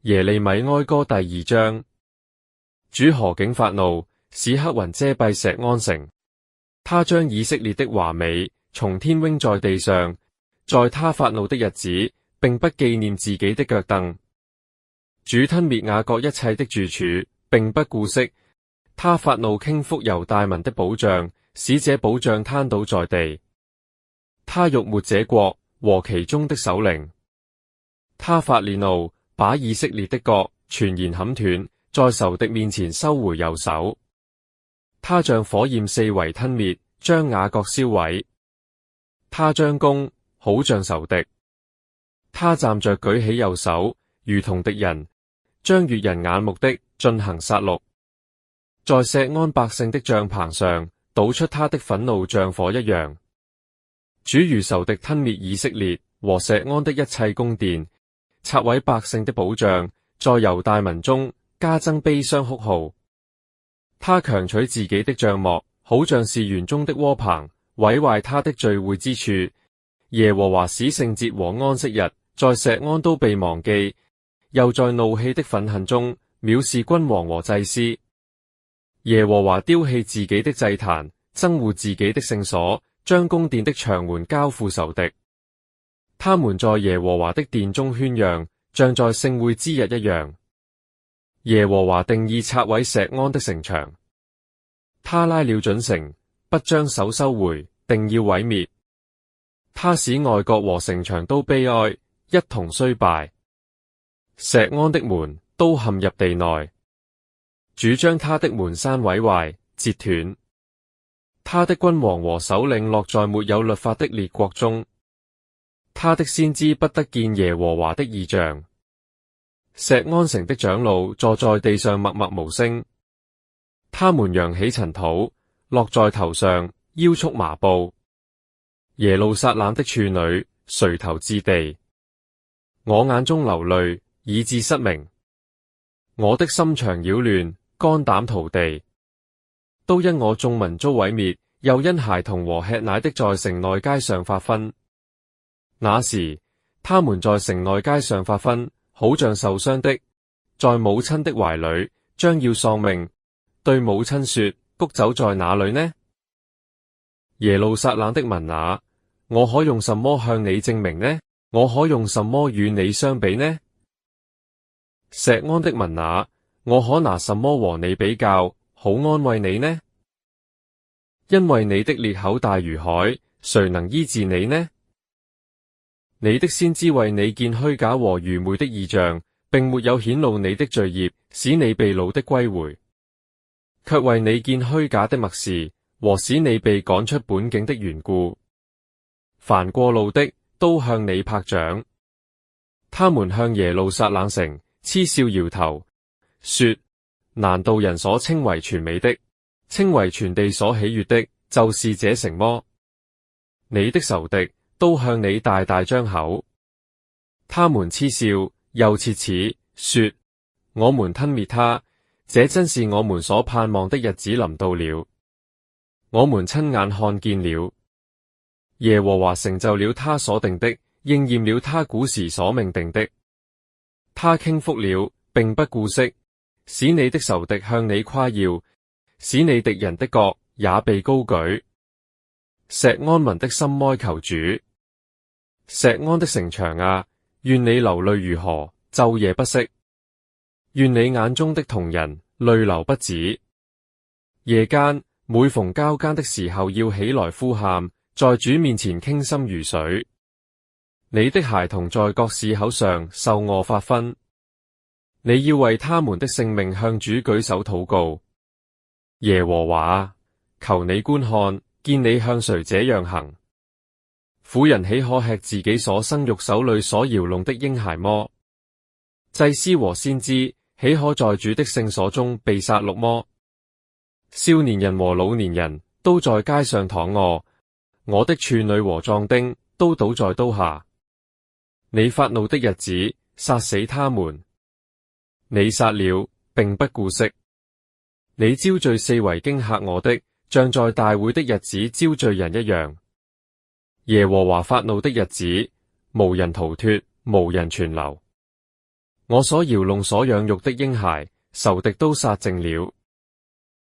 耶利米哀歌第2章。主何竟發怒，使黑雲遮蔽錫安城。他將以色列的華美從天扔在地上，在他發怒的日子，並不紀念自己的腳凳。主吞滅雅各一切的住處，並不顧惜。他發怒傾覆猶大民的保障，使這保障癱倒在地。他辱沒這國和其中的首領。他發烈怒，把以色列的角全然砍斷，在仇敵面前收回右手。他像火焰四圍吞滅，將雅各燒毀。他張弓，好像仇敵。他站着舉起右手，如同敵人，將悅人眼目的進行殺戮。在錫安百姓的帳棚上，倒出他的憤怒像火一樣。主如仇敵吞滅以色列和錫安的一切宮殿，拆毀百姓的保障，在猶大民中加增悲傷哭號。他強取自己的帳幕，好像是園中的窩棚，毀壞他的聚會之處。耶和華使聖節和安息日在錫安都被忘記，又在怒氣的憤恨中藐視君王和祭司。耶和華丟棄自己的祭壇，憎惡自己的聖所，將宮殿的牆垣交付仇敵。他們在耶和華的殿中喧嚷，像在聖會之日一樣。耶和華定意拆毀錫安的城牆，他拉了準繩，不將手收回，定要毀滅。他使外郭和城牆都悲哀，一同衰敗。錫安的門都陷入地內，主將他的門閂毀壞，截斷。他的君王和首領落在沒有律法的列國中，他的先知不得見耶和華的異象。錫安城的長老坐在地上默默無聲，他們揚起塵土，落在頭上，腰束麻布。耶路撒冷的處女垂頭至地，我眼中流淚，以致失明。我的心腸擾亂，肝膽塗地，都因我眾民遭毀滅，又因孩童和吃奶的在城內街上發昏。那時，他們在城內街上發昏，好像受傷的，在母親的懷裏，將要喪命。對母親說：穀酒在哪裏呢？耶路撒冷的民哪，我可用什麼向你證明呢？我可用什麼與你相比呢？錫安的民哪，我可拿什麼和你比較，好安慰你呢？因為你的裂口大如海，誰能醫治你呢？你的先知為你見虛假和愚昧的異象，並沒有顯露你的罪孽，使你被擄的歸回，卻為你見虛假的默示和使你被趕出本境的緣故。凡過路的都向你拍掌，他們向耶路撒冷城嗤笑搖頭，說：難道人所稱為全美的，稱為全地所喜悅的，就是這城麼？你的仇敵都向你大大張口，他們嗤笑又切齒，說：我們吞滅他，這真是我們所盼望的日子臨到了，我們親眼看見了。耶和華成就了他所定的，應驗了他古時所命定的。他傾覆了，並不顧惜，使你的仇敵向你誇耀，使你敵人的角也被高舉。錫安民的心哀求主，錫安的城牆啊，願你流淚如河，晝夜不息；願你眼中的瞳人淚流不止。夜間每逢交更的時候，要起來呼喊，在主面前傾心如水。你的孩童在各市口上受餓發昏，你要為他們的性命向主舉手禱告。耶和華，求你觀看，見你向誰這樣行？婦人豈可吃自己所生育手裏所搖弄的嬰孩麼？祭司和先知豈可在主的聖所中被殺戮麼？少年人和老年人都在街上躺臥，我的處女和壯丁都倒在刀下。你發怒的日子，殺死他們，你殺了，並不顧惜。你招聚四圍驚嚇我的，像在大會的日子招聚人一樣。耶和華發怒的日子，無人逃脫，無人存留。我所搖弄所養育的嬰孩，仇敵都殺淨了。